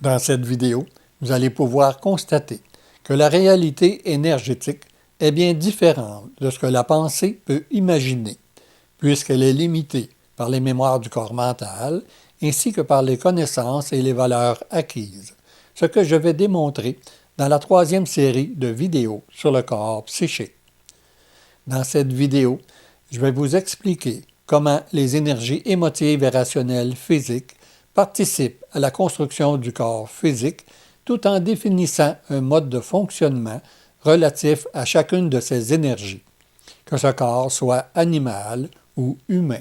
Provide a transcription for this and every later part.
Dans cette vidéo, vous allez pouvoir constater que la réalité énergétique est bien différente de ce que la pensée peut imaginer, puisqu'elle est limitée par les mémoires du corps mental ainsi que par les connaissances et les valeurs acquises, ce que je vais démontrer dans la troisième série de vidéos sur le corps psychique. Dans cette vidéo, je vais vous expliquer comment les énergies émotives et rationnelles physiques participent à la construction du corps physique tout en définissant un mode de fonctionnement relatif à chacune de ces énergies, que ce corps soit animal ou humain.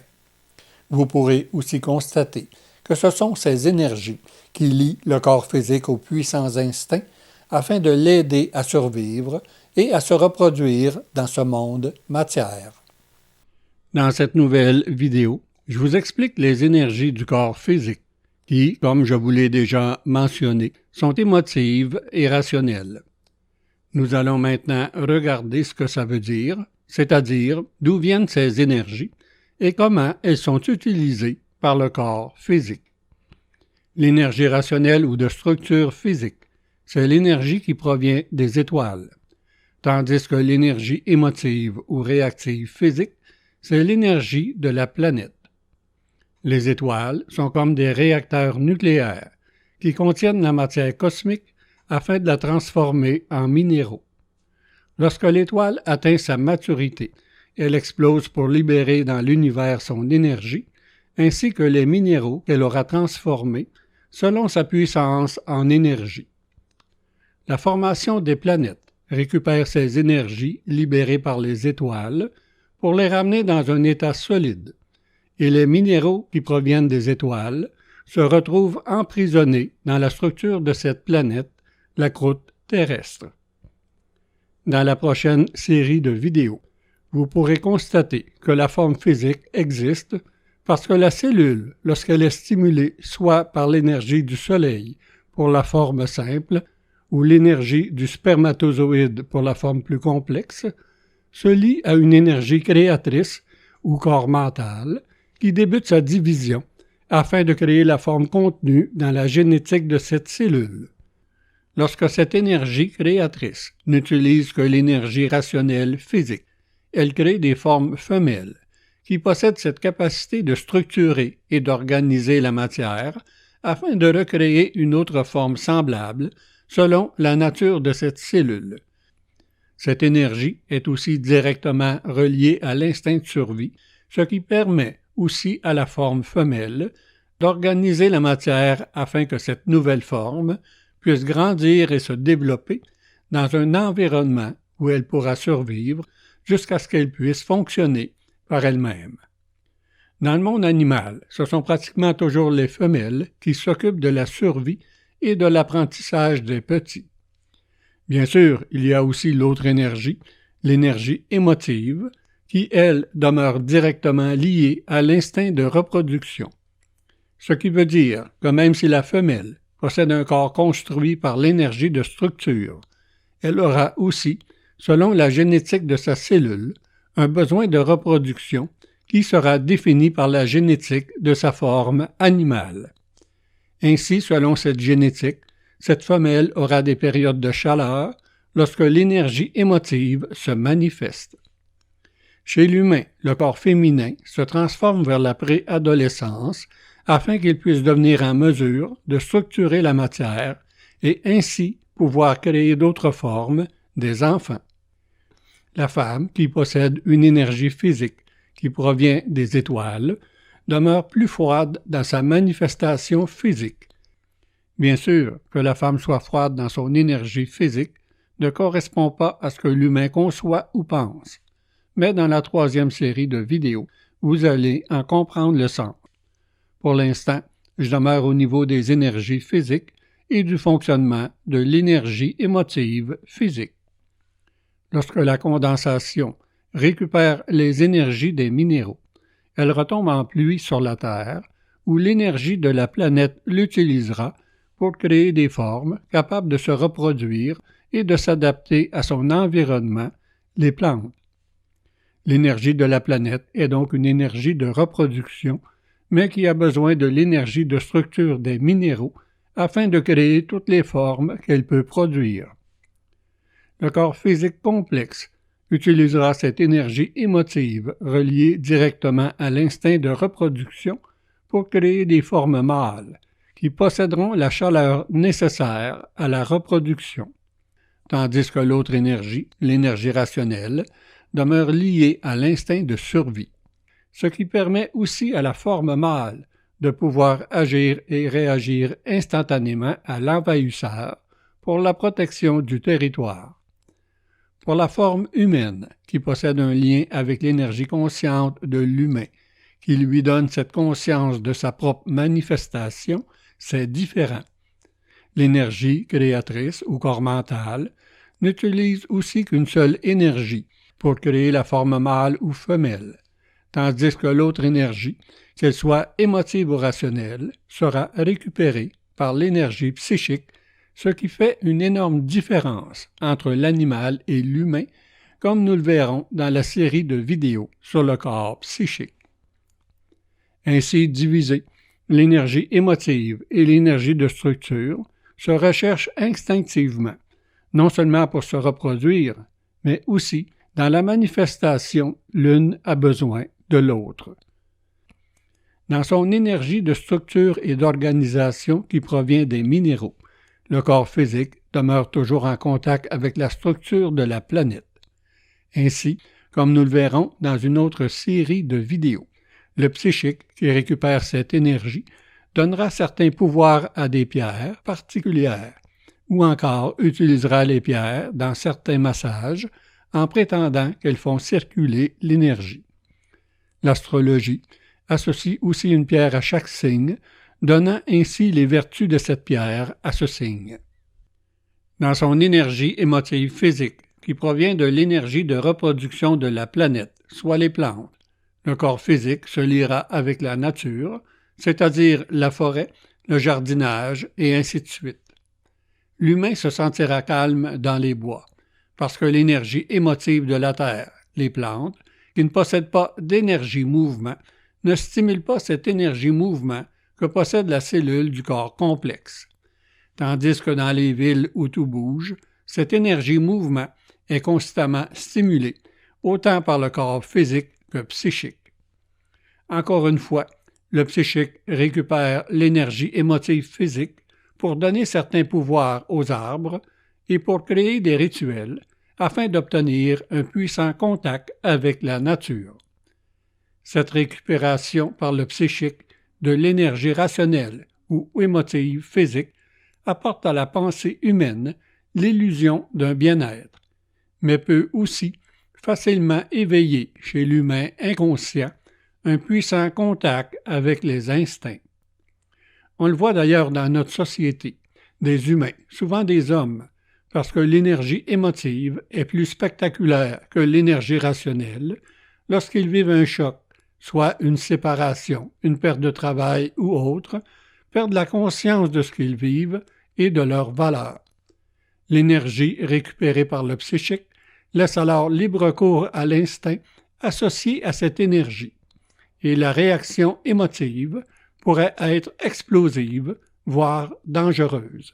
Vous pourrez aussi constater que ce sont ces énergies qui lient le corps physique aux puissants instincts afin de l'aider à survivre et à se reproduire dans ce monde matière. Dans cette nouvelle vidéo, je vous explique les énergies du corps physique qui, comme je vous l'ai déjà mentionné, sont émotives et rationnelles. Nous allons maintenant regarder ce que ça veut dire, c'est-à-dire d'où viennent ces énergies et comment elles sont utilisées par le corps physique. L'énergie rationnelle ou de structure physique, c'est l'énergie qui provient des étoiles, tandis que l'énergie émotive ou réactive physique, c'est l'énergie de la planète. Les étoiles sont comme des réacteurs nucléaires qui contiennent la matière cosmique afin de la transformer en minéraux. Lorsque l'étoile atteint sa maturité, elle explose pour libérer dans l'univers son énergie, ainsi que les minéraux qu'elle aura transformés selon sa puissance en énergie. La formation des planètes récupère ces énergies libérées par les étoiles pour les ramener dans un état solide, et les minéraux qui proviennent des étoiles se retrouvent emprisonnés dans la structure de cette planète, la croûte terrestre. Dans la prochaine série de vidéos, vous pourrez constater que la forme physique existe parce que la cellule, lorsqu'elle est stimulée soit par l'énergie du soleil pour la forme simple ou l'énergie du spermatozoïde pour la forme plus complexe, se lie à une énergie créatrice ou corps mental qui débute sa division afin de créer la forme contenue dans la génétique de cette cellule. Lorsque cette énergie créatrice n'utilise que l'énergie rationnelle physique, elle crée des formes femelles qui possèdent cette capacité de structurer et d'organiser la matière afin de recréer une autre forme semblable selon la nature de cette cellule. Cette énergie est aussi directement reliée à l'instinct de survie, ce qui permet aussi à la forme femelle d'organiser la matière afin que cette nouvelle forme puisse grandir et se développer dans un environnement où elle pourra survivre jusqu'à ce qu'elle puisse fonctionner par elle-même. Dans le monde animal, ce sont pratiquement toujours les femelles qui s'occupent de la survie et de l'apprentissage des petits. Bien sûr, il y a aussi l'autre énergie, l'énergie émotive, qui, elle, demeure directement liée à l'instinct de reproduction. Ce qui veut dire que même si la femelle possède un corps construit par l'énergie de structure, elle aura aussi, selon la génétique de sa cellule, un besoin de reproduction qui sera défini par la génétique de sa forme animale. Ainsi, selon cette génétique, cette femelle aura des périodes de chaleur lorsque l'énergie émotive se manifeste. Chez l'humain, le corps féminin se transforme vers la préadolescence afin qu'il puisse devenir en mesure de structurer la matière et ainsi pouvoir créer d'autres formes, des enfants. La femme, qui possède une énergie physique qui provient des étoiles, demeure plus froide dans sa manifestation physique. Bien sûr, que la femme soit froide dans son énergie physique ne correspond pas à ce que l'humain conçoit ou pense, mais dans la troisième série de vidéos, vous allez en comprendre le sens. Pour l'instant, je demeure au niveau des énergies physiques et du fonctionnement de l'énergie émotive physique. Lorsque la condensation récupère les énergies des minéraux, elle retombe en pluie sur la Terre, où l'énergie de la planète l'utilisera pour créer des formes capables de se reproduire et de s'adapter à son environnement, les plantes. L'énergie de la planète est donc une énergie de reproduction, mais qui a besoin de l'énergie de structure des minéraux afin de créer toutes les formes qu'elle peut produire. Le corps physique complexe utilisera cette énergie émotive reliée directement à l'instinct de reproduction pour créer des formes mâles qui posséderont la chaleur nécessaire à la reproduction, tandis que l'autre énergie, l'énergie rationnelle, demeure liée à l'instinct de survie, ce qui permet aussi à la forme mâle de pouvoir agir et réagir instantanément à l'envahisseur pour la protection du territoire. Pour la forme humaine, qui possède un lien avec l'énergie consciente de l'humain, qui lui donne cette conscience de sa propre manifestation, c'est différent. L'énergie créatrice ou corps mental n'utilise aussi qu'une seule énergie pour créer la forme mâle ou femelle, tandis que l'autre énergie, qu'elle soit émotive ou rationnelle, sera récupérée par l'énergie psychique, ce qui fait une énorme différence entre l'animal et l'humain, comme nous le verrons dans la série de vidéos sur le corps psychique. Ainsi divisée, l'énergie émotive et l'énergie de structure se recherchent instinctivement, non seulement pour se reproduire, mais aussi dans la manifestation, l'une a besoin de l'autre. Dans son énergie de structure et d'organisation qui provient des minéraux, le corps physique demeure toujours en contact avec la structure de la planète. Ainsi, comme nous le verrons dans une autre série de vidéos, le psychique qui récupère cette énergie donnera certains pouvoirs à des pierres particulières, ou encore utilisera les pierres dans certains massages en prétendant qu'elles font circuler l'énergie. L'astrologie associe aussi une pierre à chaque signe, donnant ainsi les vertus de cette pierre à ce signe. Dans son énergie émotive physique, qui provient de l'énergie de reproduction de la planète, soit les plantes, le corps physique se liera avec la nature, c'est-à-dire la forêt, le jardinage et ainsi de suite. L'humain se sentira calme dans les bois, parce que l'énergie émotive de la terre, les plantes, qui ne possèdent pas d'énergie-mouvement, ne stimulent pas cette énergie-mouvement que possède la cellule du corps complexe. Tandis que dans les villes où tout bouge, cette énergie-mouvement est constamment stimulée, autant par le corps physique que psychique. Encore une fois, le psychique récupère l'énergie émotive physique pour donner certains pouvoirs aux arbres et pour créer des rituels afin d'obtenir un puissant contact avec la nature. Cette récupération par le psychique de l'énergie rationnelle ou émotive physique apporte à la pensée humaine l'illusion d'un bien-être, mais peut aussi facilement éveiller chez l'humain inconscient un puissant contact avec les instincts. On le voit d'ailleurs dans notre société, des humains, souvent des hommes, parce que l'énergie émotive est plus spectaculaire que l'énergie rationnelle lorsqu'ils vivent un choc, soit une séparation, une perte de travail ou autre, perdent la conscience de ce qu'ils vivent et de leurs valeurs. L'énergie récupérée par le psychique laisse alors libre cours à l'instinct associé à cette énergie, et la réaction émotive pourrait être explosive, voire dangereuse.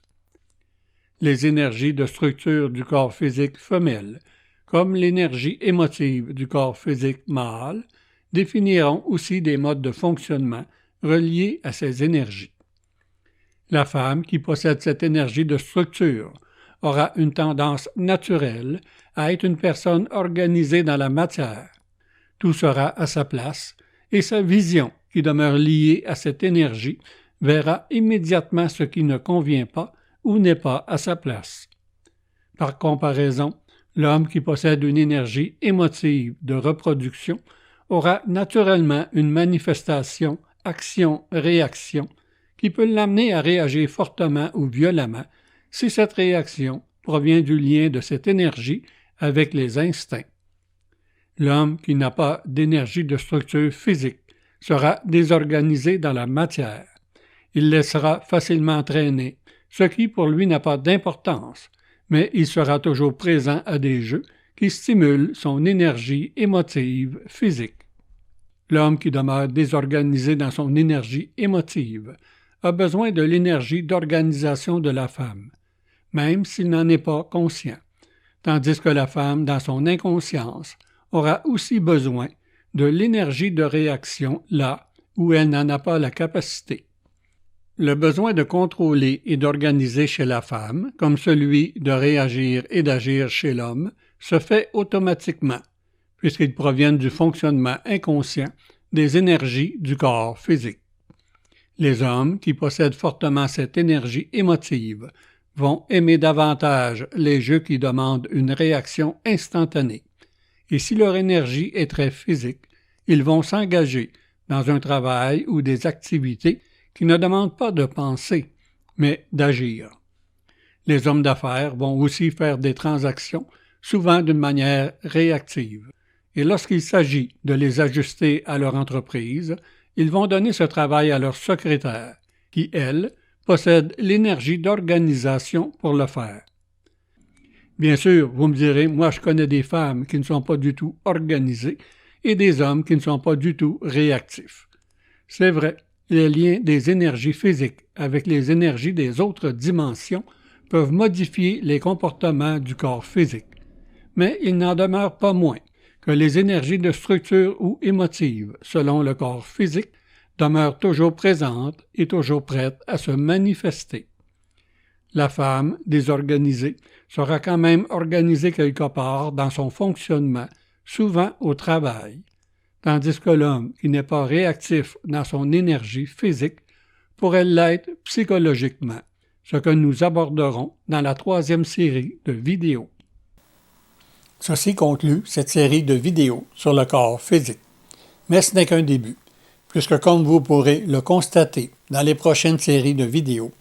Les énergies de structure du corps physique femelle, comme l'énergie émotive du corps physique mâle, définiront aussi des modes de fonctionnement reliés à ces énergies. La femme qui possède cette énergie de structure aura une tendance naturelle à être une personne organisée dans la matière. Tout sera à sa place et sa vision, qui demeure liée à cette énergie, verra immédiatement ce qui ne convient pas ou n'est pas à sa place. Par comparaison, l'homme qui possède une énergie émotive de reproduction aura naturellement une manifestation action-réaction qui peut l'amener à réagir fortement ou violemment si cette réaction provient du lien de cette énergie avec les instincts. L'homme qui n'a pas d'énergie de structure physique sera désorganisé dans la matière. Il laissera facilement traîner, ce qui pour lui n'a pas d'importance, mais il sera toujours présent à des jeux qui stimulent son énergie émotive physique. L'homme qui demeure désorganisé dans son énergie émotive a besoin de l'énergie d'organisation de la femme, même s'il n'en est pas conscient, tandis que la femme, dans son inconscience, aura aussi besoin de l'énergie de réaction là où elle n'en a pas la capacité. Le besoin de contrôler et d'organiser chez la femme, comme celui de réagir et d'agir chez l'homme, se fait automatiquement, puisqu'ils proviennent du fonctionnement inconscient des énergies du corps physique. Les hommes qui possèdent fortement cette énergie émotive vont aimer davantage les jeux qui demandent une réaction instantanée. Et si leur énergie est très physique, ils vont s'engager dans un travail ou des activités qui ne demandent pas de penser, mais d'agir. Les hommes d'affaires vont aussi faire des transactions, souvent d'une manière réactive. Et lorsqu'il s'agit de les ajuster à leur entreprise, ils vont donner ce travail à leur secrétaire, qui, elle, possède l'énergie d'organisation pour le faire. Bien sûr, vous me direz, moi je connais des femmes qui ne sont pas du tout organisées et des hommes qui ne sont pas du tout réactifs. C'est vrai, les liens des énergies physiques avec les énergies des autres dimensions peuvent modifier les comportements du corps physique, mais il n'en demeure pas moins que les énergies de structure ou émotives, selon le corps physique, demeurent toujours présentes et toujours prêtes à se manifester. La femme, désorganisée, sera quand même organisée quelque part dans son fonctionnement, souvent au travail, tandis que l'homme qui n'est pas réactif dans son énergie physique pourrait l'être psychologiquement, ce que nous aborderons dans la 3e série de vidéos. Ceci conclut cette série de vidéos sur le corps physique. Mais ce n'est qu'un début, puisque comme vous pourrez le constater dans les prochaines séries de vidéos,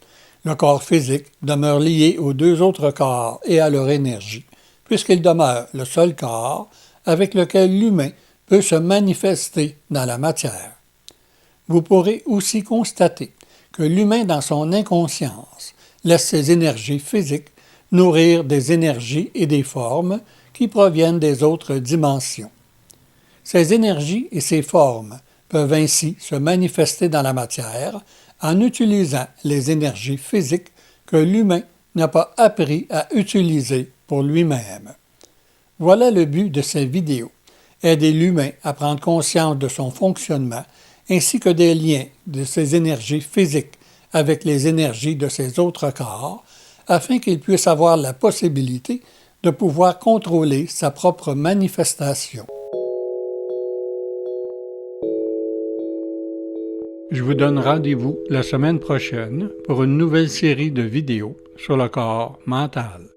le corps physique demeure lié aux 2 autres corps et à leur énergie, puisqu'il demeure le seul corps avec lequel l'humain peut se manifester dans la matière. Vous pourrez aussi constater que l'humain dans son inconscience laisse ses énergies physiques nourrir des énergies et des formes qui proviennent des autres dimensions. Ces énergies et ces formes peuvent ainsi se manifester dans la matière en utilisant les énergies physiques que l'humain n'a pas appris à utiliser pour lui-même. Voilà le but de ces vidéos, aider l'humain à prendre conscience de son fonctionnement ainsi que des liens de ses énergies physiques avec les énergies de ses autres corps, afin qu'il puisse avoir la possibilité de pouvoir contrôler sa propre manifestation. Je vous donne rendez-vous la semaine prochaine pour une nouvelle série de vidéos sur le corps mental.